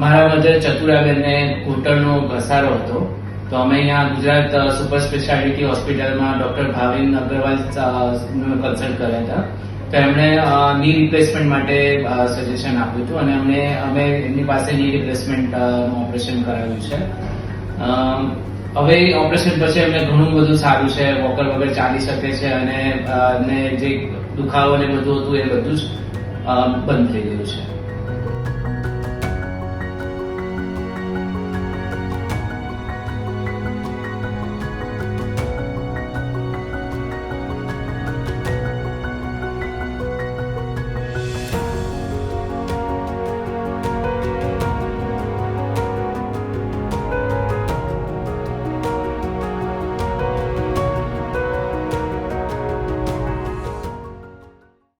મારા મધર ચતુરાબેનને ઘૂંટણનો ઘસારો હતો, તો અમે અહીંયા ગુજરાત સુપર સ્પેશિયાલિટી હોસ્પિટલમાં ડોક્ટર ભાવિન અગ્રવાલ કન્સલ્ટ કર્યા હતા. તો એમણે ની રિપ્લેસમેન્ટ માટે સજેશન આપ્યું હતું અને અમે એમની પાસે ની રિપ્લેસમેન્ટ ઓપરેશન કરાવ્યું છે. હવે ઓપરેશન પછી એમને ઘણું બધું સારું છે, વોકર વગર ચાલી શકે છે અને જે દુખાવો ને બધું હતું એ બધું જ બંધ થઈ ગયું છે.